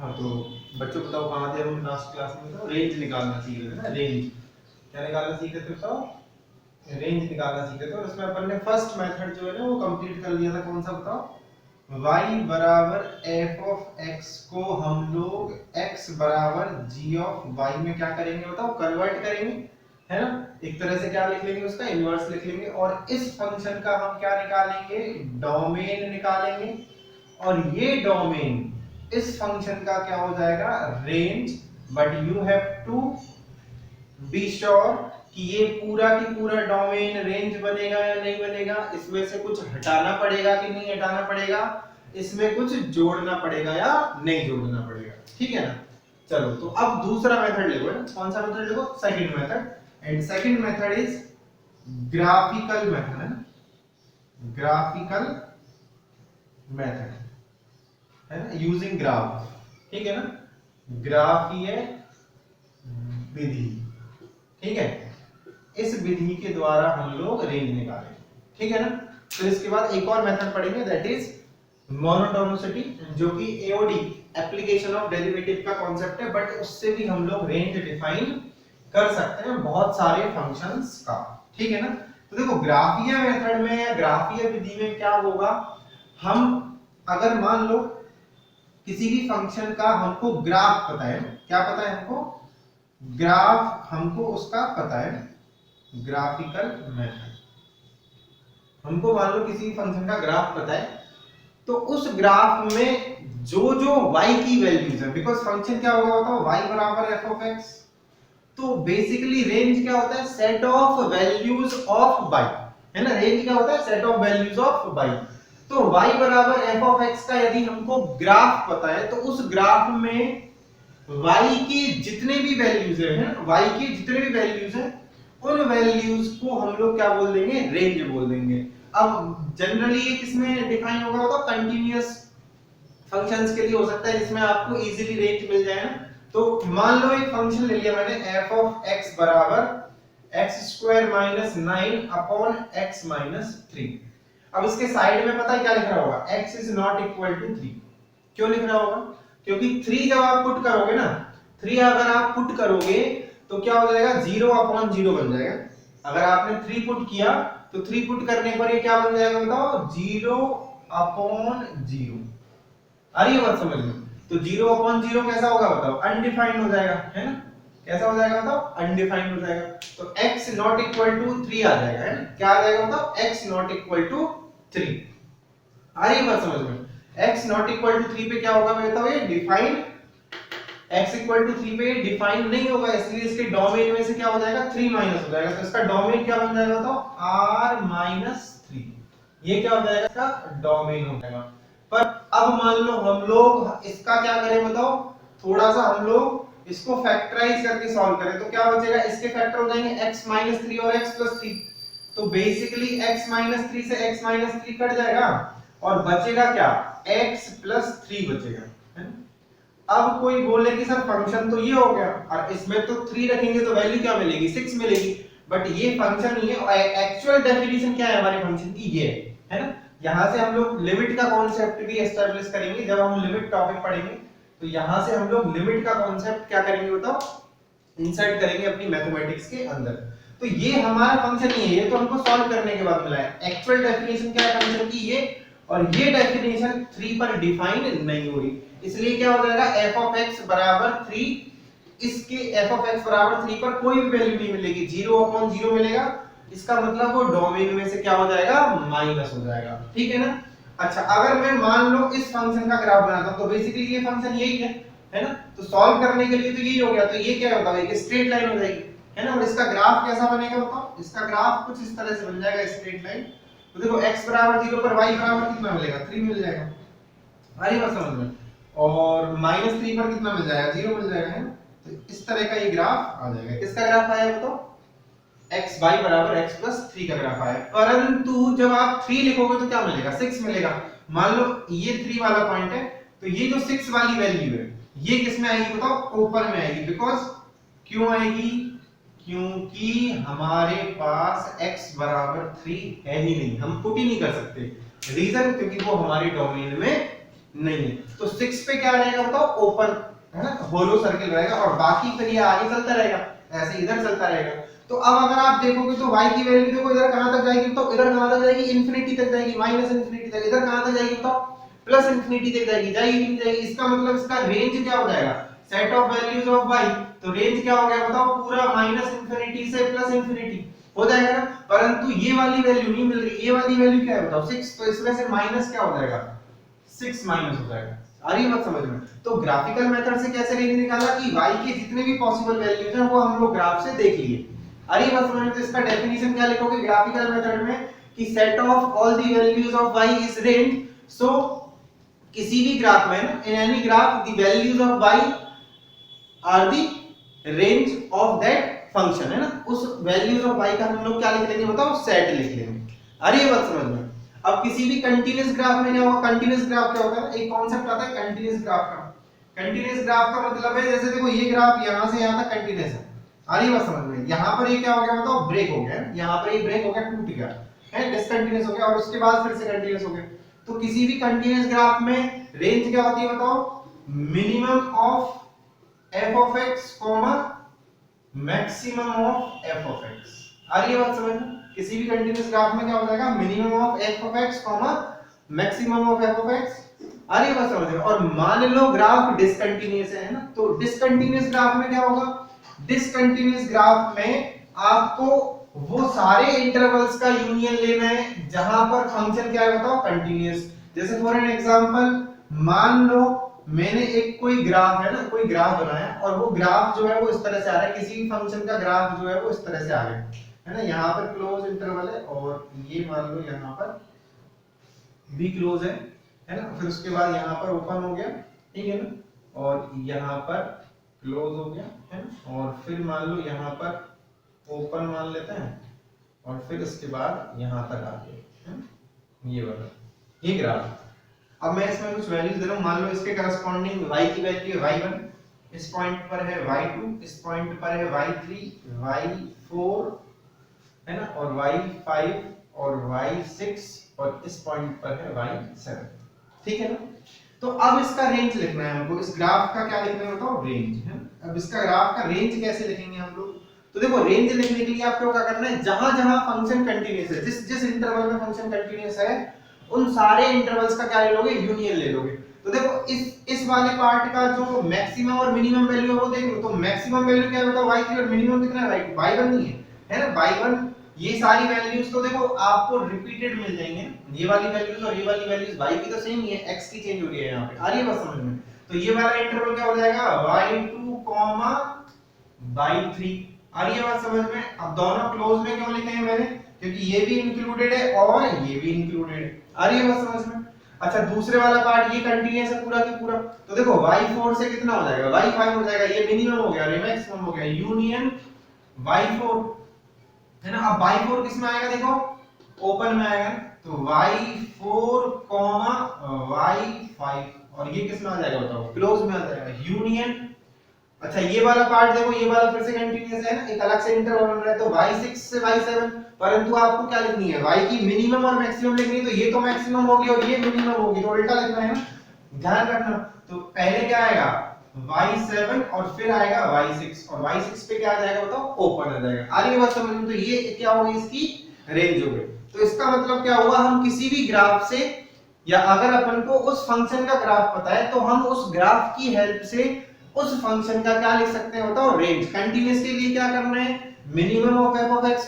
हाँ तो बच्चों बताओ कहाँ थे हम लास्ट क्लास में? बताओ रेंज निकालना सीख रहे थे ना। रेंज क्या निकालना सीख रहे थे? बताओ रेंज निकालना सीख रहे थे और उसमें अपन ने फर्स्ट मेथड जो है ना वो कंप्लीट कर लिया था। कौन सा बताओ? y बराबर एफ ऑफ x को हम लोग x बराबर g ऑफ y में क्या करेंगे बताओ? कन्वर्ट करेंगे, है ना। एक तरह से क्या लिख लेंगे? उसका इनवर्स लिख लेंगे और इस फंक्शन का हम क्या निकालेंगे? डोमेन निकालेंगे। और ये डोमेन इस फंक्शन का क्या हो जाएगा? Range. But you have to be sure कि ये पूरा की पूरा डोमेन रेंज बनेगा या नहीं बनेगा। इसमें से कुछ हटाना पड़ेगा कि नहीं हटाना पड़ेगा, इसमें कुछ जोड़ना पड़ेगा या नहीं जोड़ना पड़ेगा, ठीक है ना। चलो तो अब दूसरा मेथड देखो, कौन सा मेथड देखो? Second method. And second method is graphical method, है ना। ग्राफिकल मेथड है ना, यूजिंग ग्राफ, ठीक है ना। ग्राफीय विधि, ठीक है। इस विधि के द्वारा हम लोग रेंज निकालेंगे, ठीक है ना। फिर इसके बाद एक और मेथड पढ़ेंगे, दैट इज मोनोटोनिसिटी, जो कि एओडी एप्लीकेशन ऑफ डेरिवेटिव का कॉन्सेप्ट है। बट उससे भी हम लोग रेंज डिफाइन कर सकते हैं बहुत सारे फंक्शंस का, ठीक है ना। तो देखो ग्राफीय मेथड में या ग्राफीय विधि में क्या होगा, हम अगर मान लो किसी भी फंक्शन का हमको ग्राफ पता है, क्या पता है हमको? ग्राफ हमको उसका पता है, ग्राफिकल मेथड। हमको मान लो किसी फंक्शन का ग्राफ पता है, तो उस ग्राफ में जो जो y की वैल्यूज है, बिकॉज फंक्शन क्या होगा बताओ? y बराबर f ऑफ x। तो बेसिकली रेंज क्या होता है? Set of values of y, है ना। रेंज क्या होता है? Set of values of y। तो y बराबर f ऑफ x का यदि हमको ग्राफ पता है, तो उस ग्राफ में y की जितने भी वैल्यूज है ना, y की जितने भी वैल्यूज है, उन वैल्यूज को हम लोग क्या बोल देंगे? रेंज बोल देंगे। अब जनरली ये किसमें डिफाइन होगा? तो कंटीन्यूअस फंक्शंस के लिए हो सकता है, जिसमें आपको इजीली रेंज मिल जाए ना। तो मान लो एक फंक्शन ले लिया मैंने, f ऑफ x बराबर x square minus 9 upon x minus 3। अब इसके साइड में पता है क्या लिख रहा होगा? x is not equal to 3। क्यों लिख रहा होगा? क्योंकि 3 जब आप पुट करोगे ना, 3 अगर आप पुट करोगे तो क्या हो जाएगा? 0 अपॉन 0 बन जाएगा। अगर आपने 3 पुट किया तो 3 पुट करने पर ये क्या बन जाएगा बताओ? 0 अपॉन 0। आ रही है बात समझ में? तो 0 अपॉन 0 कैसा होगा बताओ? अनडिफाइंड हो जाएगा, है ना। कैसा हो जाएगा बताओ? अनडिफाइंड हो जाएगा। तो x नॉट इक्वल टू 3 आ जाएगा, है ना। क्या आ जाएगा बताओ? x not equal to 3। आ रही है बात समझ में? x नॉट इक्वल टू 3 पे क्या होगा मैं बताओ? ये डिफाइंड। x इक्वल टू 3 पे डिफाइन नहीं होगा, इसलिए इसके डोमेन में से क्या हो जाएगा? 3 माइनस हो जाएगा। तो इसका डोमेन क्या बन जाएगा बताओ? r minus 3। ये क्या हो जाएगा? इसका डोमेन हो जाएगा। पर अब मान लो हम लोग इसका क्या करें बताओ? थोड़ा सा हम लोग इसको फैक्टराइज करके सॉल्व करें तो क्या बचेगा? इसके फैक्टर हो जाएंगे x माइनस 3 और x प्लस 3। तो बेसिकली x माइनस 3 से x माइनस 3 कट जाएगा और बचेगा क्या? x प्लस 3 बचेगा, है ना। अब कोई बोले कि सर फंक्शन तो ये हो गया और इसमें तो 3 रखेंगे तो वैल्यू क्या मिलेगी? 6 मिलेगी। बट ये फंक्शन ही है, एक्चुअल डेफिनेशन क्या है हमारे फंक्शन की? ये है ना। यहां से हम लोग लिमिट का कॉन्सेप्ट भी एस्टैब्लिश करेंगे जब हम लिमिट टॉपिक पढ़ेंगे। तो यहां से हम लोग लिमिट का कॉन्सेप्ट क्या करेंगे बताओ? इंसर्ट करेंगे अपनी मैथमेटिक्स के अंदर। तो ये हमारा फंक्शन ही है, ये तो हमको सॉल्व करने के बाद मिला है। एक्चुअल डेफिनेशन क्या है फंक्शन की? ये। और ये डेफिनेशन 3 पर डिफाइन नहीं हो रही, इसलिए क्या हो जाएगा? f ऑफ x बराबर 3। इसके f ऑफ x बराबर 3 पर कोई भी वैल्यू नहीं मिलेगी, 0 अपॉन 0 मिलेगा। इसका मतलब वो डोमेन में से क्या हो जाएगा? माइनस हो जाएगा, ठीक है ना। अच्छा अगर मैं मान लो इस फंक्शन का ग्राफ बनाता हूं, तो बेसिकली ये फंक्शन यही है ना। तो सॉल्व करने के लिए तो यही हो गया, तो ये क्या होता है? एक स्ट्रेट लाइन हो जाएगी, है ना। और इसका ग्राफ कैसा बनेगा बताओ? इसका ग्राफ कुछ इस तरह से बन जाएगा, स्ट्रेट लाइन। तो देखो x बराबर 0 पर y बराबर कितना मिलेगा? 3 मिल जाएगा। आ रही बात समझ में? और माइनस 3 पर कितना मिल जाएगा? 0 मिल जाएगा, है ना। तो इस तरह का ये ग्राफ आ जाएगा। किसका ग्राफ आया बताओ? x y बराबर x प्लस 3 का ग्राफ आया। परंतु जब आप 3 लिखोगे तो क्या मिलेगा? 6 मिलेगा। मान लो ये 3 वाला पॉइंट है, तो ये जो 6 वाली वैल्यू है ये किसमें आएगी बताओ? ऊपर में आएगी। बिकॉज क्यों आएगी? क्योंकि हमारे पास x बराबर 3 है ही नहीं, हम पुट ही नहीं कर सकते। रीजन? क्योंकि वो हमारे डोमेन में नहीं है। तो 6 पे क्या रहेगा बताओ, ओपन है ना, होलो सर्किल रहेगा, और बाकी फिर ये आगे चलता रहेगा, ऐसे इधर चलता रहेगा। तो अब अगर आप देखोगे तो y की वैल्यू देखो इधर कहां तक जाएगी, तो इधर कहां तक जाएगी, इंफिनिटी तक जाएगी, माइनस इंफिनिटी तक। इधर कहां तक जाएगी बताओ, प्लस इंफिनिटी तक जाएगी, जाएगी नहीं जाएगी। इसका मतलब इसका रेंज क्या हो जाएगा, set of values of y, तो रेंज क्या हो गया बताओ, पूरा माइनस इंफिनिटी से प्लस इंफिनिटी हो जाएगा ना। परंतु ये वाली वैल्यू नहीं मिल रही, ये वाली वैल्यू क्या है बताओ, 6, तो इसमें से माइनस क्या हो जाएगा, 6 माइनस हो जाएगा। आ रही है बात समझ में। तो ग्राफिकल मेथड से कैसे रेंज निकाला कि y के जितने भी पॉसिबल वैल्यूज हैं वो हम लोग ग्राफ से देख लिए। आ रही है बात समझ में। तो इसका डेफिनेशन क्या लिखोगे ग्राफिकल मेथड में कि set of all the values of y is range. So किसी भी ग्राफ में ना, in any graph the values of y are the range of that function, है ना। उस वैल्यूज ऑफ y का हम लोग क्या लिख लेंगे बताओ, सेट लिख लेंगे। आ रही है बात समझ में। अब किसी भी कंटीन्यूअस ग्राफ में क्या होगा, कंटीन्यूअस ग्राफ क्या होता है, एक कॉन्सेप्ट आता है कंटीन्यूअस ग्राफ का। कंटीन्यूअस ग्राफ का मतलब है, जैसे देखो ये ग्राफ यहां से यहां तक कंटीन्यूअस है, आ रही है बात समझ में। यहां पर ये क्या हो गया बताओ, ब्रेक हो गया, यहां पर ये ब्रेक हो गया, टूट गया है, डिसकंटीन्यूअस हो गया, और उसके बाद फिर से कंटीन्यूअस हो गया। तो किसी भी कंटीन्यूअस ग्राफ में रेंज क्या होती है बताओ, minimum of f of x, maximum of f of x। आ रही है बात समझ में। किसी भी कंटीन्यूअस ग्राफ में क्या हो जाएगा, minimum of f of x, maximum of f of x। आ रही है बात समझ में। और मान लो ग्राफ डिसकंटीन्यूअस है ना, तो डिसकंटीन्यूअस ग्राफ में क्या होगा, डिसकंटीन्यूअस ग्राफ में आपको वो सारे इंटरवल्स का यूनियन लेना है जहां पर फंक्शन क्या है बताओ, कंटीन्यूअस। जैसे फॉर एन एग्जांपल, मान लो मैंने एक कोई ग्राफ है ना, कोई ग्राफ बनाया, और वो ग्राफ जो है वो इस तरह से आ रहा है, किसी भी फंक्शन का ग्राफ जो है वो इस तरह से आ गया है ना। यहाँ पर क्लोज इंटरवल है, और ये मान लो यहाँ पर भी क्लोज है ना। फिर उसके बाद यहाँ पर ओपन हो गया, ठीक है ना, और यहाँ पर क्लोज हो गया है ना, और फिर मान लो यहाँ पर ओपन मान लेते हैं, और फिर इसके बाद यहाँ तक आ गया है, ये वाला ये ग्राफ। अब मैं इसमें कुछ वैल्यूज दे रहा हूं, मान लो इसके करस्पॉन्डिंग y की वैल्यू है y1, इस पॉइंट पर है y2, इस पॉइंट पर है y3, y4 है ना, और y5 और y6, और इस पॉइंट पर है y7, ठीक है ना। तो अब इसका रेंज लिखना है हमको, इस ग्राफ का क्या लिखना है बताओ, रेंज है। अब इसका ग्राफ का रेंज कैसे लिखेंगे हम लोग, तो देखो रेंज लिखने के लिए आपको क्या करना है, जहां जहां फंक्शन कंटीन्यूअस है, जिस जिस इंटरवल में फंक्शन कंटीन्यूअस है, उन सारे इंटरवल्स का क्या ले लोगे, यूनियन ले लोगे। तो देखो इस वाले पार्ट का जो मैक्सिमम और मिनिमम वैल्यू है वो देख लो। तो मैक्सिमम वैल्यू क्या है बताओ, y3, और मिनिमम कितना है, y1 नहीं है ना, y1। ये सारी वैल्यूज तो देखो आपको रिपीटेड मिल जाएंगे, ये वाली वैल्यूज और ये वाली वैल्यूज y की तो सेम ही है, x की चेंज हो रही है यहाँ पे। आ रही है बात समझ में। तो ये वाला इंटरवल क्या हो जाएगा, y2, y3। आ रही है बात समझ में। अब दोनों क्लोज में क्यों लिखे हैं मैंने, क्योंकि ये भी इंक्लूडेड है और ये भी इंक्लूडेड है। आ रही है बात समझ में। अच्छा दूसरे वाला पार्ट ये कंटीन्यूअस है पूरा की पूरा, तो देखो y4 से कितना हो जाएगा, y5 हो जाएगा, ये मिनिमम हो गया और ये मैक्सिमम हो गया, यूनियन y4 है ना। अब y4 किस में आएगा देखो, ओपन में आएगा, तो y4, y5, और ये किस में आ जाएगा बताओ, क्लोज में आ जाएगा, यूनियन। अच्छा ये वाला पार्ट देखो, ये वाला फिर से कंटीन्यूअस है ना, एक अलग से इंटरवल बन रहा है, तो y6 से y7, परंतु आपको क्या लिखनी है, y की मिनिमम और मैक्सिमम लिखनी है। तो ये तो मैक्सिमम होगी और ये मिनिमम होगी, तो उल्टा लिखना है ना, ध्यान रखना। तो पहले क्या आएगा, y7, और फिर आएगा y6, और y6 पे क्या आ जाएगा बताओ, ओपन आ जाएगा। आ रही है बात समझ में। तो ये क्या होगी, इसकी रेंज हो गई। तो इसका मतलब क्या हुआ, हम किसी भी ग्राफ से, या अगर अपन को उस फंक्शन का ग्राफ पता है, तो हम उस ग्राफ की हेल्प से उस फंक्शन का क्या लिख सकते हैं बताओ, रेंज। कंटीन्यूअस के लिए क्या करना है, minimum of f of x,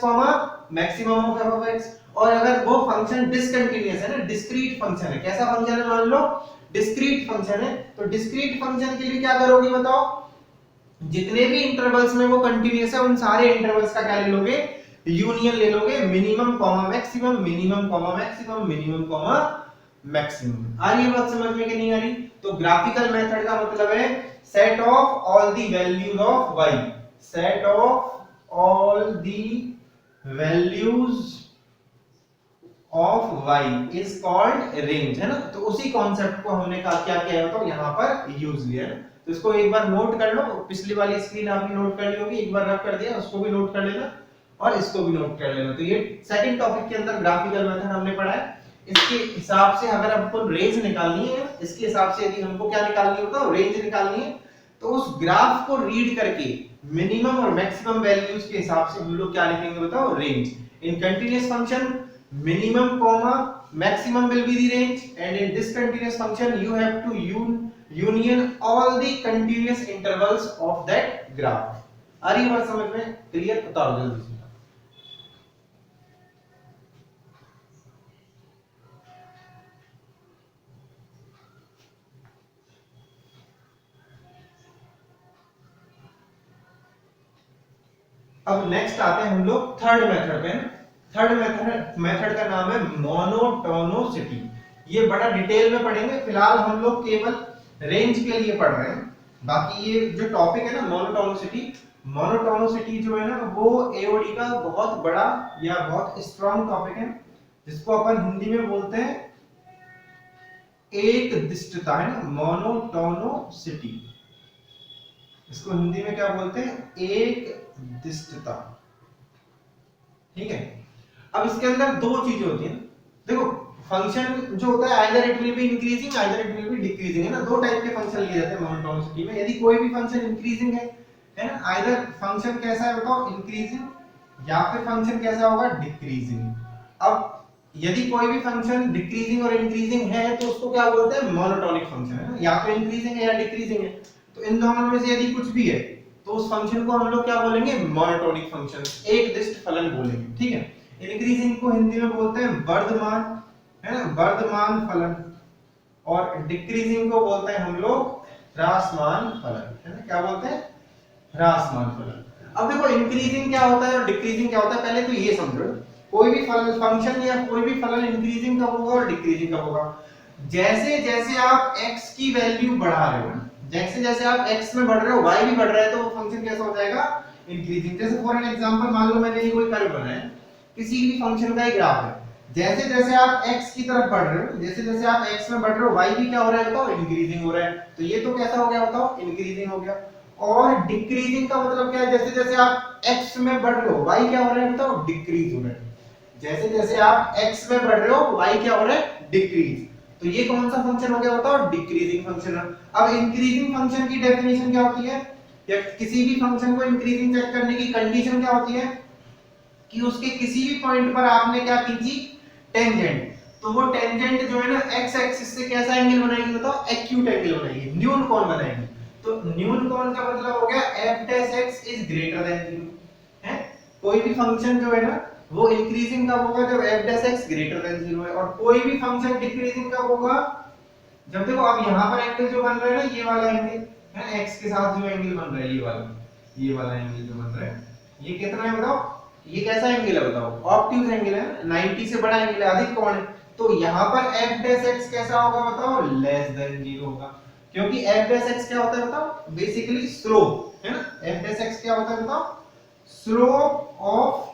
maximum of f of x। और अगर वो फंक्शन डिसकंटीन्यूअस है ना, डिस्क्रीट फंक्शन है, कैसा फंक्शन है, मान लो डिस्क्रीट फंक्शन है, तो डिस्क्रीट फंक्शन के लिए क्या करोगे बताओ, जितने भी इंटरवल्स में वो कंटीन्यूअस है उन सारे इंटरवल्स का क्या ले लोगे, यूनियन ले लोगे, minimum comma maximum, minimum comma maximum, minimum comma maximum. आ रही है बात समझ में कि नहीं आ रही। तो ग्राफिकल मेथड का मतलब है set of all the values of y, set of all the values of y is called range, है ना। तो उसी कॉन्सेप्ट को हमने क्या किया है तो यहां पर यूज लिया है। तो इसको एक बार नोट कर लो, पिछली वाली स्क्रीन आपने नोट कर ली होगी, एक बार रख कर दिया, उसको भी नोट कर लेना और इसको भी नोट कर लेना। तो ये सेकंड टॉपिक के अंदर ग्राफिकल मेथड हमने पढ़ा है। इसके हिसाब से अगर हमको रेंज निकालनी है, इसके हिसाब से यदि हमको क्या निकालनी होता है, रेंज निकालनी है, तो उस ग्राफ को रीड करके मिनिमम और मैक्सिमम वैल्यूज के हिसाब से हम लोग क्या लिखेंगे बताओ, range. In continuous function minimum comma maximum will be the range, and in this continuous function you have to union all the continuous intervals of that graph। आ रही बात समझ में? क्लियर? बताओ जल्दी से। अब नेक्स्ट आते हैं हम लोग थर्ड मेथड पे। थर्ड मेथड का नाम है मोनोटोनिसिटी। ये बड़ा डिटेल में पढ़ेंगे, फिलहाल हम लोग केवल रेंज के लिए पढ़ रहे हैं। बाकी ये जो टॉपिक है ना मोनोटोनिसिटी, मोनोटोनिसिटी जो है ना वो एओडी का बहुत बड़ा या बहुत स्ट्रॉन्ग टॉपिक है, जिसको अपन हिंदी में बोलते हैं एक दिष्टता, है ना, मोनोटोनिसिटी। इसको हिंदी में क्या बोलते हैं? एक दिष्टता। ठीक है। अब इसके अंदर दो चीजें होती हैं। देखो फंक्शन जो होता है either it will be increasing either it will be decreasing, है ना। दो टाइप के फंक्शन लिए जाते हैं मोनोटोनिसिटी में। यदि कोई भी फंक्शन इंक्रीजिंग है ना, आइदर फंक्शन कैसा है बताओ, इंक्रीजिंग, या फिर फंक्शन कैसा होगा, डिक्रीजिंग। अब यदि कोई भी फंक्शन डिक्रीजिंग और इंक्रीजिंग है तो उसको क्या बोलते हैं, मोनोटोनिक फंक्शन, है ना। या तो इंक्रीजिंग है या डिक्रीजिंग है, तो इन दोनों में से यदि कुछ भी है तो उस फंक्शन को हम लोग क्या बोलेंगे, मोनोटोनिक फंक्शन, एक दिष्ट फलन बोलेंगे। ठीक है। इंक्रीजिंग को हिंदी में बोलते हैं वर्धमान, है ना, वर्धमान फलन, और डिक्रीजिंग को बोलते हैं हम लोग ह्रासमान फलन, है ना। क्या बोलते हैं, ह्रासमान फलन। अब देखो इंक्रीजिंग क्या होता है और डिक्रीजिंग क्या होता है, पहले तो ये समझो। कोई भी फंक्शन या कोई भी फलन इंक्रीजिंग कब होगा और डिक्रीजिंग कब होगा, जैसे जैसे आप x की वैल्यू बढ़ा रहे हो, जैसे जैसे आप x में बढ़ रहे हो y भी बढ़ रहा है, तो वो फंक्शन कैसा हो जाएगा, इंक्रीजिंग। जैसे फॉर एन एग्जांपल मान लो मैंने ये कोई कर्व बनाया है, किसी भी फंक्शन का एक ग्राफ है, जैसे जैसे आप x की तरफ बढ़ रहे हो, जैसे जैसे आप x में बढ़ रहे हो, y भी क्या हो रहा है बताओ, इंक्रीजिंग हो रहा है। तो ये तो कैसा हो गया बताओ, इंक्रीजिंग हो गया। और डिक्रीजिंग का मतलब क्या है, जैसे जैसे आप x में बढ़ रहे हो, y क्या हो रहा है बताओ, डिक्रीज हो रहा है। जैसे जैसे आप x में बढ़ रहे हो, y क्या हो रहा है, डिक्रीज। तो ये कौन सा फंक्शन हो गया बताओ, डिक्रीजिंग फंक्शन। अब इंक्रीजिंग फंक्शन की डेफिनेशन क्या होती है, या किसी भी फंक्शन को इंक्रीजिंग चेक करने की कंडीशन क्या होती है, कि उसके किसी भी पॉइंट पर आपने क्या कीजिए, टेंजेंट। तो वो टेंजेंट जो है ना x एक्सिस से कैसा एंगल बनाएगी बताओ, एक्यूट एंगल बनाएगी, न्यून कोण बनाएगी। तो न्यून कोण का मतलब हो गया f dash x is greater than 0, है। कोई भी फंक्शन जो है ना वो इंक्रीजिंग कब होगा, जब f dash x greater than 0 है। और कोई भी फंक्शन डिक्रीजिंग कब होगा, जब देखो अब यहां पर एंगल जो बन रहा है ना, ये वाला एंगल है, x के साथ जो एंगल बन रहा है, ये वाला एंगल जो बन रहा है, ये कितना है बताओ, ये कैसा एंगल है बताओ, ऑब्ट्यूज एंगल है, 90 से बड़ा एंगल है, अधिक कोण है। तो यहां पर f डैश x कैसा होगा बताओ, लेस देन 0 होगा। क्योंकि f डैश x क्या होता है बताओ, बेसिकली स्लोप, है ना। f डैश x क्या होता है बताओ, slope of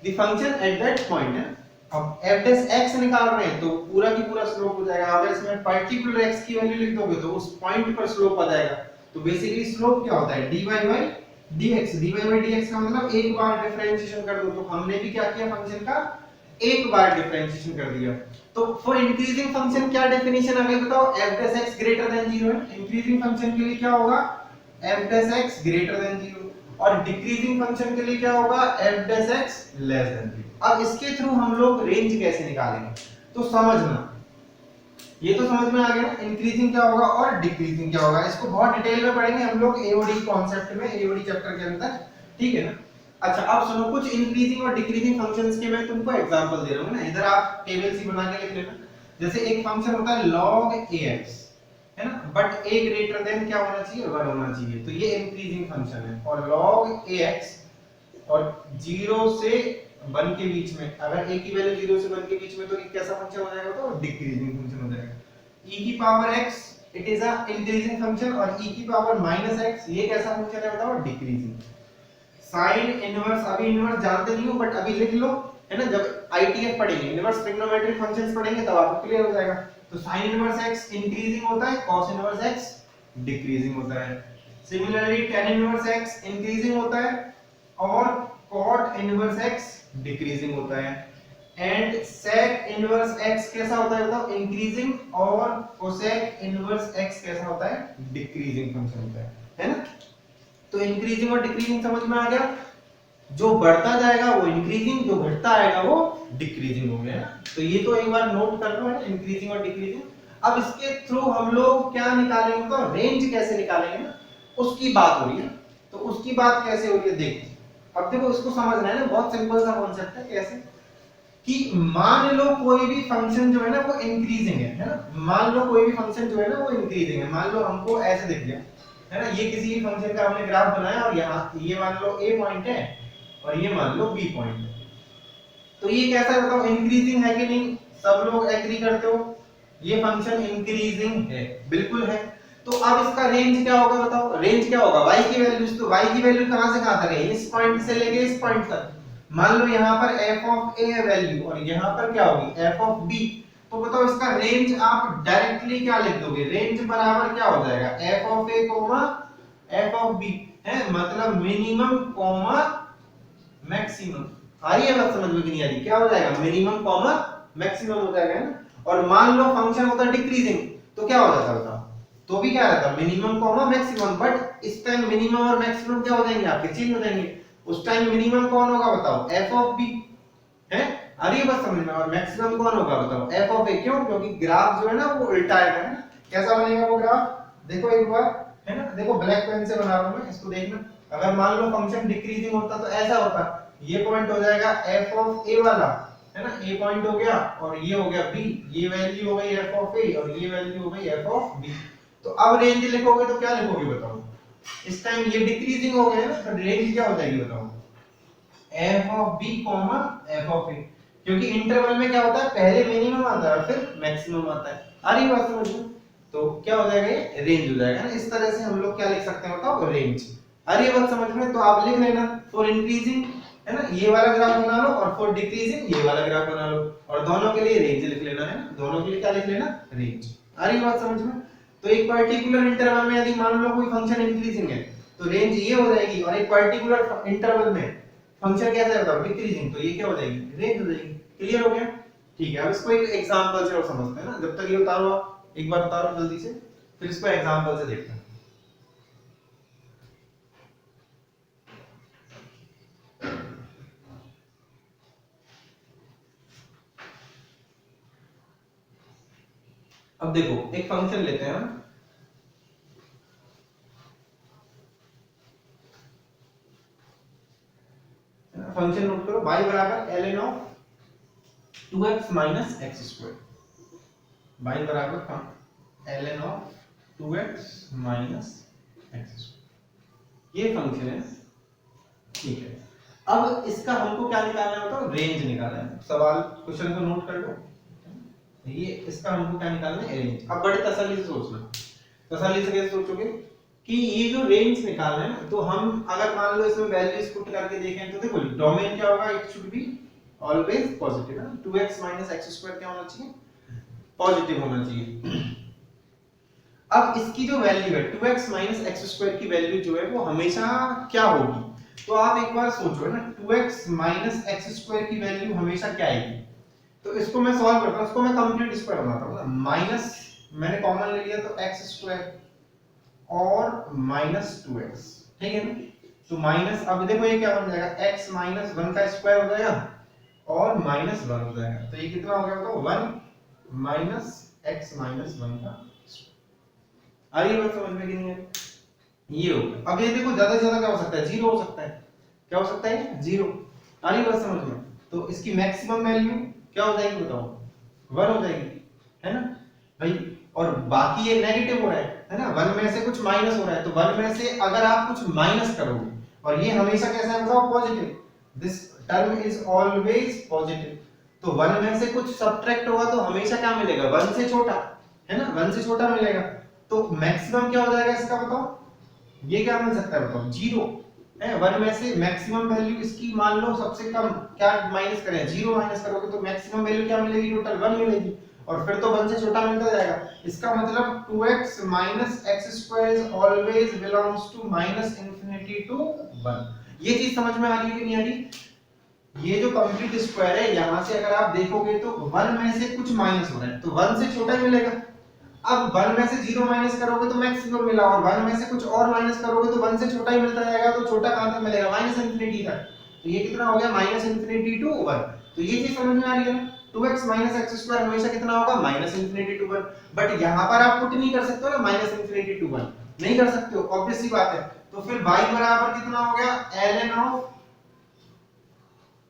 the function at that point, है। अब f डैश x निकाल रहे हैं तो पूरा की पूरा स्लोप हो जाएगा। अगर इसमें पर्टिकुलर x की वैल्यू लिख दोगे तो उस पॉइंट पर स्लोप आ जाएगा। तो बेसिकली स्लोप क्या होता है, dy by dx। dy by dx का मतलब एक बार डिफरेंशिएशन कर दो। तो हमने भी क्या किया, फंक्शन का एक बार डिफरेंशिएशन कर दिया। तो फॉर इंक्रीजिंग फंक्शन क्या डेफिनेशन आ गई बताओ, f dash x greater than 0 है। इंक्रीजिंग फंक्शन के लिए क्या होगा, f dash x greater than 0, और डिक्रीजिंग फंक्शन के लिए क्या होगा, f dash x less than 0। अब इसके थ्रू हम लोग रेंज कैसे निकालेंगे, तो समझना, ये तो समझ में आ गया इंक्रीजिंग क्या होगा और डिक्रीजिंग क्या होगा। इसको बहुत डिटेल में पढ़ेंगे हम लोग एओडी कॉन्सेप्ट में, एओडी चैप्टर के अंदर, ठीक है ना। अच्छा अब सुनो, कुछ इंक्रीजिंग और डिक्रीजिंग फंक्शंस के मैं तुमको एग्जांपल दे रहा हूं ना, इधर आप टेबल सी बना के लिख लेना। जैसे एक फंक्शन होता है log ax, है ना, बट a ग्रेटर देन क्या होना चाहिए, 1 होना चाहिए। तो ये इंक्रीजिंग फंक्शन है। और log ax और 0 से 1 के बीच में, अगर a की वैल्यू 0 से 1 के बीच में, तो ये कैसा फंक्शन हो जाएगा, तो डिक्रीजिंग फंक्शन हो जाएगा। e की power x it is a increasing function, और e की पावर -x ये कैसा फंक्शन है बताओ, डिक्रीजिंग। साइन इनवर्स, अभी इनवर्स जानते नहीं हो बट अभी लिख लो, है ना। जब आईटीएफ पढ़ेंगे, इनवर्स ट्रिग्नोमेट्रिक फंक्शंस पढ़ेंगे, तब आपको क्लियर हो जाएगा। तो साइन इनवर्स x इंक्रीजिंग होता है, cos इनवर्स x डिक्रीजिंग होता है। Similarly tan inverse x increasing होता है और cot इनवर्स x डिक्रीजिंग होता है। एंड sec इनवर्स x कैसा होता है बताओ, इंक्रीजिंग, और cosec इनवर्स x कैसा होता है, डिक्रीजिंग फंक्शन होता है ना। तो इंक्रीजिंग और डिक्रीजिंग समझ में आ गया, जो बढ़ता जाएगा वो इंक्रीजिंग, जो घटता आएगा वो डिक्रीजिंग हो गया है। तो ये तो एक बार नोट कर लो है, इंक्रीजिंग और डिक्रीजिंग। अब इसके थ्रू हम लोग क्या निकालेंगे, तो रेंज कैसे निकालेंगे ना, उसकी बात हो रही है। तो उसकी बात कैसे हो रही है देखो, अब देखो इसको समझना है ना, बहुत सिंपल सा कॉन्सेप्ट है। कैसे कि मान लो कोई भी फंक्शन जो है ना वो इंक्रीजिंग है ना, मान लो कोई भी फंक्शन जो है ना वो इंक्रीजिंग है, मान लो हमको ऐसे दिख गया है ना, ये किसी भी फंक्शन का हमने ग्राफ बनाया और यहाँ ये मान लो a पॉइंट है और ये मान लो b पॉइंट है। तो ये कैसा है बताओ, इंक्रीजिंग है कि नहीं, सब लोग एग्री करते हो, ये फंक्शन इंक्रीजिंग है, बिल्कुल है। तो अब इसका रेंज क्या होगा बताओ, रेंज क्या होगा, y की वैल्यूज, तो y की वैल्यू कहां से कहां तक है, इस पॉइंट से लेके इस पॉइंट तक। मान लो यहाँ पर f ऑफ a है वैल्यू और यहाँ पर क्या होगी f ऑफ b, तो बताओ इसका रेंज आप डायरेक्टली क्या लिख दोगे, रेंज बराबर क्या हो जाएगा, f of a comma f of b है, मतलब मिनिमम कोमा मैक्सिमम। आ रही है बात समझ में कि नहीं आ रही, क्या हो जाएगा, मिनिमम कॉमा मैक्सिमम हो जाएगा ना। और मान लो फंक्शन होता है डिक्रीजिंग, तो क्या हो जाता है बताओ, तो भी क्या रहता है, मिनिमम कॉमा मैक्सिमम, बट इस टाइम मिनिमम और मैक्सिमम क्या हो जाएंगे आपके, चेंज हो जाएंगे। उस टाइम मिनिमम कौन होगा बताओ, f ऑफ b है, आ रही है बात समझ में, और मैक्सिमम कौन होगा बताओ, f ऑफ a, क्यों, क्योंकि ग्राफ जो है ना वो उल्टा आएगा है ना। कैसा बनेगा वो ग्राफ, देखो एक बार है ना, देखो ब्लैक पेन से बना रहा हूं मैं, इसको देखना। अगर मान लो फंक्शन डिक्रीजिंग होता तो ऐसा होता, ये पॉइंट हो जाएगा f ऑफ a वाला है ना, a पॉइंट हो गया और ये हो गया b, ये वैल्यू हो गई f ऑफ a और ये वैल्यू हो गई f ऑफ b। तो अब रेंज लिखोगे तो क्या लिखोगे बताओ, इस टाइम ये डिक्रीजिंग हो गया ना, तो रेंज क्या हो जाएगी बताओ, f of b f of a, क्योंकि इंटरवल में क्या होता है, पहले मिनिमम आता है और फिर मैक्सिमम आता है। आ रही बात समझ में, तो क्या हो जाएगा, ये रेंज हो जाएगा ना। इस तरह से हम लोग क्या लिख सकते हैं बताओ, रेंज। आ रही बात समझ में, तो आप लिख लेना फॉर इंक्रीजिंग है ना, ये वाला ग्राफ बना लो, और फॉर डिक्रीजिंग ये वाला ग्राफ बना लो, और दोनों के लिए रेंज लिख लेना है ना, दोनों के लिए क्या लिख लेना, रेंज। आ रही बात समझ में। तो एक पर्टिकुलर इंटरवल में यदि मान लो कोई फंक्शन इंक्रीजिंग है तो रेंज ये हो जाएगी, और एक पर्टिकुलर इंटरवल में फंक्शन कैसा है बताओ, डिक्रीजिंग, तो ये क्या हो जाएगी, रेंज हो जाएगी। क्लियर हो गया, ठीक है। अब इसको एक एग्जांपल से और समझते हैं ना, जब तक ये उतारो आप एक बार उतारो जल्दी से, फिर इसको एग्जांपल से देखते हैं। अब देखो एक फंक्शन लेते हैं हम, फंक्शन नोट करो, y बराबर ln of 2x minus x square, y बराबर ln of 2x minus x square, ये फंक्शन है, ठीक है। अब इसका हमको क्या निकालना है बताओ, रेंज निकालना है। सवाल क्वेश्चन को नोट कर लो, ये इसका हमको क्या निकालना है, रेंज। अब बड़े तसल्ली से सोचना, तसल्ली से कैसे सोचोगे कि ये जो रेंज निकालना है ना, तो हम अगर मान लो इसमें वैल्यूज पुट करके देखें तो देखो डोमेन क्या होगा, it should be always positive है, 2x माइनस एक्स स्क्वायर क्या होना चाहिए, पॉजिटिव होना चाहिए। अब इसकी जो वैल्यू है 2x माइनस एक्स स्क्वायर की वैल्यू जो है वो हमेशा क्या होगी, तो आप एक बार सोचो ना, 2x माइनस एक्स स्क्वायर की वैल्यू हमेशा क्या आएगी। तो इसको मैं सॉल्व करता हूं, इसको मैं कंप्लीट स्क्वायर बनाता हूं ना, माइनस मैंने कॉमन ले लिया तो x स्क्वायर और माइनस 2x, ठीक है ना। तो माइनस, अब देखो ये क्या बन जाएगा, x माइनस 1 का स्क्वायर हो जाएगा और माइनस 1 हो जाएगा, तो ये कितना हो गया तो 1 माइनस x माइनस 1 का। आ रही है बात समझ में कि नहीं है, ये हो गया। अब ये देखो ज्यादा से ज्यादा क्या हो सकता है, 0 हो सकता है, क्या हो सकता है, 0। आ रही है बात समझ में, तो इसकी मैक्सिमम वैल्यू क्या हो जाएगी बताओ, 1 हो जाएगी, है ना भाई। और बाकी ये नेगेटिव हो रहा है ना, 1 में से कुछ माइनस हो रहा है, तो 1 में से अगर आप कुछ माइनस करोगे, और ये हमेशा कैसा है बताओ, positive, this term is always positive. तो 1 में से कुछ सब्ट्रैक्ट होगा तो हमेशा क्या मिलेगा, 1 से छोटा, है ना, 1 से छोटा मिलेगा। तो मैक्सिमम क्या हो जाएगा इसका बताओ, ये क्या मिल सकता है बताओ, 0 है। 1 में से मैक्सिमम वैल्यू इसकी मान लो सबसे कम क्या माइनस करें, 0 माइनस करोगे तो मैक्सिमम वैल्यू क्या मिलेगी, टोटल 1 मिलेगी, और फिर तो 1 से छोटा मिलता जाएगा। इसका मतलब 2x minus x square is always belongs to minus infinity to 1। ये चीज समझ में आ रही है कि नहीं आ रही, ये जो कंप्लीट स्क्वायर है यहाँ से अगर आप देखोगे तो 1 में से कुछ माइनस हो रहा है तो 1 से छोटा ही मिलेगा। अब 1 में से 0 माइनस करोगे तो मैक्सिमम मिला, और 1 में से कुछ और माइनस करोगे तो 1 से छोटा ही मिलता जाएगा, तो छोटा कहां तक मिलेगा, माइनस इंफिनिटी तक। तो ये कितना हो गया, माइनस इंफिनिटी टू 1। तो ये चीज समझ में आ रही है ना, 2x माइनस एक्स स्क्वायर हमेशा कितना होगा, माइनस इंफिनिटी टू 1। बट यहाँ पर आप पुट नहीं कर सकते हो ना माइनस इंफिनिटी टू 1, नहीं कर सकते हो, ऑब्वियस सी बात है। तो फिर y बराबर कितना हो गया, ln of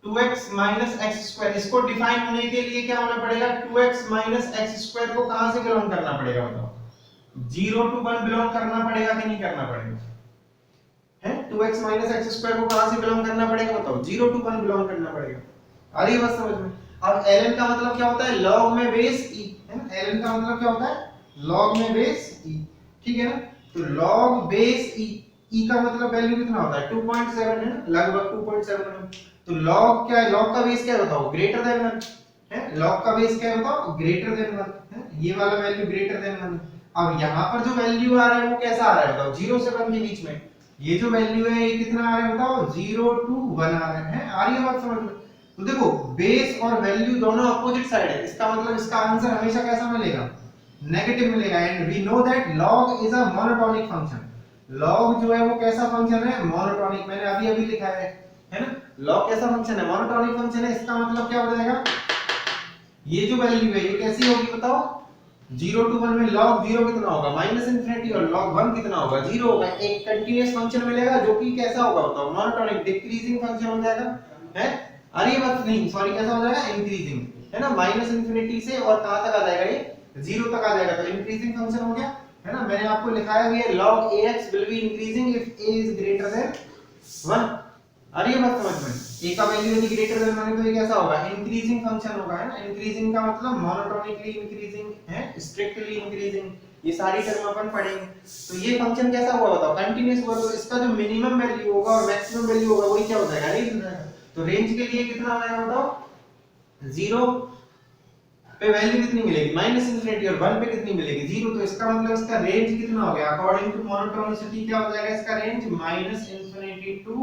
2x minus x square. इसको डिफाइन होने के लिए क्या होना पड़ेगा, 2x माइनस एक्स स्क्वायर को कहां से बिलोंग करना पड़ेगा बताओ, 0 टू 1 बिलोंग करना पड़ेगा कि नहीं करना पड़ेगा, है 2x माइनस एक्स स्क्वायर को कहां से बिलोंग करना पड़ेगा बताओ, 0 टू 1 बिलोंग करना पड़ेगा। आ रही है बात समझ में। अब ln का मतलब क्या होता है, log में बेस e, है ना, ln का मतलब क्या होता है, log में बेस e, ठीक है ना। तो log बेस e, e का मतलब वैल्यू कितना होता है 2.7 है ना, लगभग 2.7। तो log क्या है, log का बेस क्या है बताओ, ग्रेटर देन 1 है, log का बेस क्या है बताओ, ग्रेटर देन 1 है, ये वाला वैल्यू ग्रेटर देन 1। अब यहाँ पर जो वैल्यू आ रहा है वो कैसा आ रहा है बताओ, 0 से 1 के बीच में। ये जो वैल्यू है ये कितना आ रहा है बताओ, 0 टू 1 आ रहा है, आ रही है बात समझ में। तो देखो बेस और वैल्यू दोनों अपोजिट साइड है, इसका मतलब इसका आंसर हमेशा कैसा मिलेगा, नेगेटिव मिलेगा। And we know that log is a monotonic function. log जो है वो कैसा फंक्शन है, मोनोटोनिक, मैंने अभी अभी लिखा है ना। log कैसा फंक्शन है, मोनोटोनिक फंक्शन है। इसका मतलब क्या हो जाएगा, ये जो वैल्यू है ये कैसी होगी बताओ, 0 टू 1 में log 0 कितना होगा, माइनस इंफिनिटी, और log 1 कितना होगा, 0 होगा। एक कंटीन्यूअस फंक्शन मिलेगा जो कि कैसा होगा बताओ, मोनोटोनिक, डिक्रीजिंग फंक्शन हो जाएगा, है। अरे ये बात नहीं, सॉरी, कैसा हो जाएगा, इंक्रीजिंग, है ना, माइनस इंफिनिटी से और कहां तक आ जाएगा, ये 0 तक आ जाएगा, तो इंक्रीजिंग फंक्शन हो गया, है ना। मैंने आपको लिखाया भी है, log ax will be increasing if a is greater than 1। अरे ये बात समझ में, a का वैल्यू यदि ग्रेटर देन 1 है तो ये कैसा होगा, इंक्रीजिंग फंक्शन होगा, है ना। इंक्रीजिंग का मतलब मोनोटोनिकली इंक्रीजिंग है, स्ट्रिक्टली इंक्रीजिंग, ये सारी टर्म अपन पढ़ेंगे। तो ये फंक्शन कैसा हुआ बताओ, कंटीन्यूअस हुआ, तो इसका जो मिनिमम वैल्यू होगा और मैक्सिमम वैल्यू होगा वही क्या हो जाएगा, रेंज हो जाएगा। तो रेंज के लिए कितना आएगा बताओ, 0 पे वैल्यू कितनी मिलेगी, माइनस इंफिनिटी, और 1 पे कितनी मिलेगी, 0। तो इसका मतलब इसका रेंज कितना हो गया, अकॉर्डिंग टू मोनोटोनिसिटी क्या हो जाएगा इसका रेंज, माइनस इंफिनिटी टू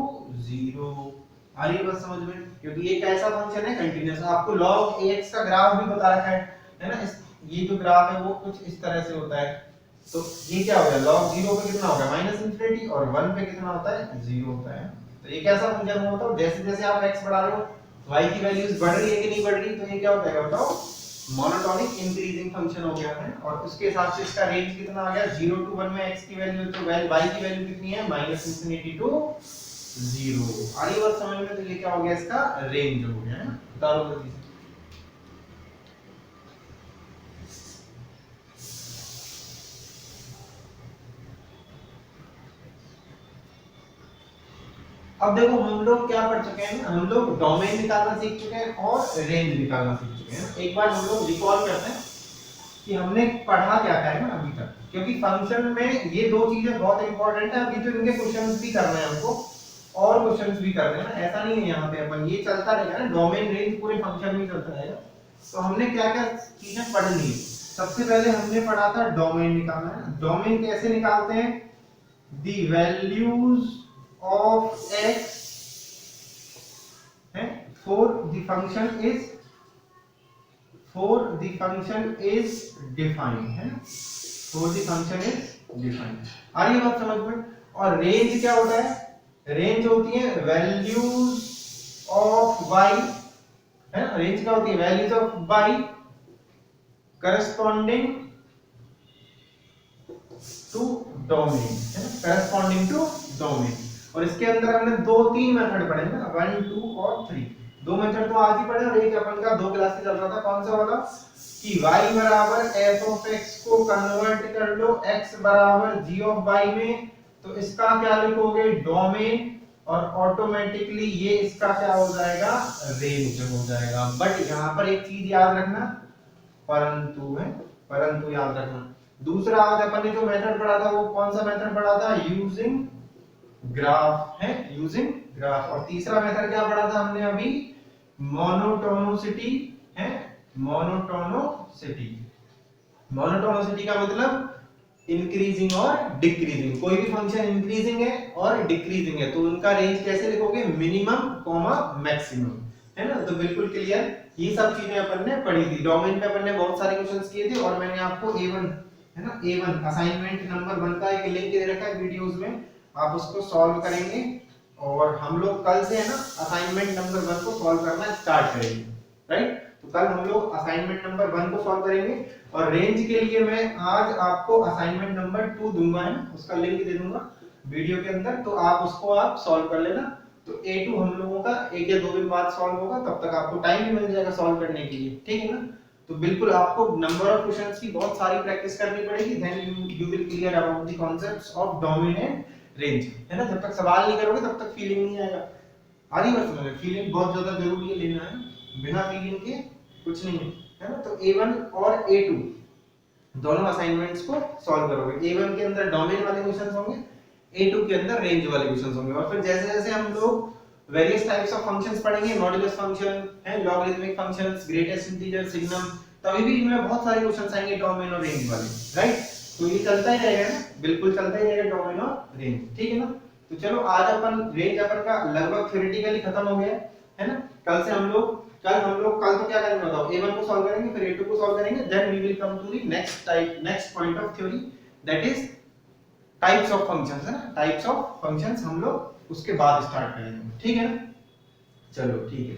0। आ रही है बात समझ में, क्योंकि ये कैसा फंक्शन है, कंटीन्यूअस। आपको log ax का ग्राफ भी बता रखा है ना। ये जो ग्राफ है वो कुछ इस तरह से होता है। तो ये क्या हो गया, log 0 पे कितना होगा, माइनस इंफिनिटी, और 1 पे कितना होता है, 0 होता है। तो ये कैसा फंक्शन होता है, जैसे जैसे आप x बढ़ा रहे हो y की वैल्यूज बढ़ रही है कि नहीं बढ़ रही, तो ये क्या होता है बताओ, मोनोटोनिक इंक्रीजिंग फंक्शन हो गया है। और उसके हिसाब से इसका रेंज कितना आ गया, 0 टू 1 में x की वैल्यू, तो y की वैल्यू कितनी है, माइनस इंफिनिटी टू 0। आ रही बात समझ में। तो ये क्या हो गया, इसका रेंज हो गया, है ना। बताओ जल्दी से। अब देखो हम लोग क्या पढ़ चुके हैं, हम लोग डोमेन निकालना सीख चुके हैं और रेंज निकालना सीख चुके हैं। एक बार हम लोग रिकॉल करते हैं कि हमने पढ़ा क्या क्या है ना अभी तक, क्योंकि फंक्शन में ये दो चीजें बहुत इंपॉर्टेंट है। अभी तो इनके क्वेश्चंस भी करने हैं हमको, और क्वेश्चंस भी करने हैं ना, ऐसा नहीं है। यहाँ पे अपन ये चलता रहेगा ना, डोमेन रेंज पूरे फंक्शन में चलता रहेगा। तो हमने क्या क्या चीजें पढ़ ली। सबसे पहले हमने पढ़ा था डोमेन निकालना है। डोमेन कैसे निकालते हैं, the values of x for the function is defined, है ना, for the function is defined। आ रही है बात समझ में। और रेंज क्या होता है, रेंज होती है वैल्यूज ऑफ y, है ना। रेंज क्या होती है, values of y corresponding to domain, है ना, करस्पॉन्डिंग टू डोमेन। और इसके अंदर हमने 2-3 मेथड पढ़े ना, 1, 2 और 3। 2 मेथड तो आज ही पढ़े, और एक अपन का 2 क्लास से चल रहा था, कौन सा वाला, कि y बराबर f of x को कन्वर्ट कर लो x बराबर g of y में, तो इसका क्या लिखोगे, डोमेन, और ऑटोमेटिकली ये इसका क्या हो जाएगा, रेंज हो जाएगा। बट यहाँ पर एक चीज याद रखना, परंतु याद रखना, दूसरा आज अपन ने जो मेथड पढ़ा था वो कौन सा मेथड पढ़ा था, यूजिंग ग्राफ, है, यूजिंग ग्राफ। और तीसरा मेथड क्या पढ़ा था हमने अभी, मोनोटोनिसिटी, है, मोनोटोनिसिटी। मोनोटोनिसिटी का मतलब इंक्रीजिंग और डिक्रीजिंग। कोई भी फंक्शन इंक्रीजिंग है और डिक्रीजिंग है तो उनका रेंज कैसे लिखोगे, मिनिमम कॉमा मैक्सिमम। है ना, तो बिल्कुल क्लियर। ये सब चीजें अपन ने पढ़ी थी। डोमेन पे अपन ने बहुत सारे क्वेश्चंस किए थे और मैंने आपको A1 है ना, A1 असाइनमेंट नंबर 1 का एक लिंक दे रखा है वीडियोस में, आप उसको सॉल्व करेंगे और हम लोग कल से है ना असाइनमेंट नंबर 1 को सॉल्व करना स्टार्ट करेंगे, राइट। तो कल हम लोग असाइनमेंट नंबर 1 को सॉल्व करेंगे और रेंज के लिए मैं आज आपको असाइनमेंट नंबर 2 दूंगा, है ना, उसका लिंक दे दूंगा वीडियो के अंदर, तो आप उसको आप सॉल्व कर लेना। तो A2 हम लोगों का 1 या 2 दिन बाद सॉल्व होगा, तब तक आपको टाइम भी मिल जाएगा सॉल्व करने के लिए, ठीक है ना। तो बिल्कुल आपको नंबर ऑफ क्वेश्चंस की बहुत सारी प्रैक्टिस करनी पड़ेगी, then you will clear about the concepts of domain and range, है ना। जब तक सवाल नहीं करोगे तब तक फीलिंग नहीं आएगा। आ रही बात समझ में? फीलिंग बहुत ज्यादा जरूरी है लेना, है बिना फीलिंग के कुछ नहीं है ना। तो A1 और A2 दोनों असाइनमेंट्स को सॉल्व करोगे। A1 के अंदर डोमेन वाले क्वेश्चंस होंगे, A2 के अंदर रेंज वाले क्वेश्चंस होंगे। और फिर जैसे जैसे हम लोग वेरियस टाइप्स ऑफ फंक्शंस पढ़ेंगे, मॉड्यूलस फंक्शन है, logarithmic functions, greatest integer, signum, तभी भी इनमें बहुत सारे क्वेश्चंस आएंगे डोमेन और रेंज वाले, राइट। तो ये चलता ही रहेगा ना, बिल्कुल चलता ही रहेगा डोमेन और रेंज, ठीक है ना। तो चलो आज अपन रेंज अपन का लगभग थ्योरेटिकली खत्म हो गया है ना। कल तो क्या करेंगे बताओ, A1 को सॉल्व करेंगे, फिर A2 को सॉल्व करेंगे, then we will come to the next point of theory, that is types of functions, है ना। टाइप्स ऑफ फंक्शंस हम लोग उसके बाद स्टार्ट करेंगे, ठीक है ना। चलो ठीक है।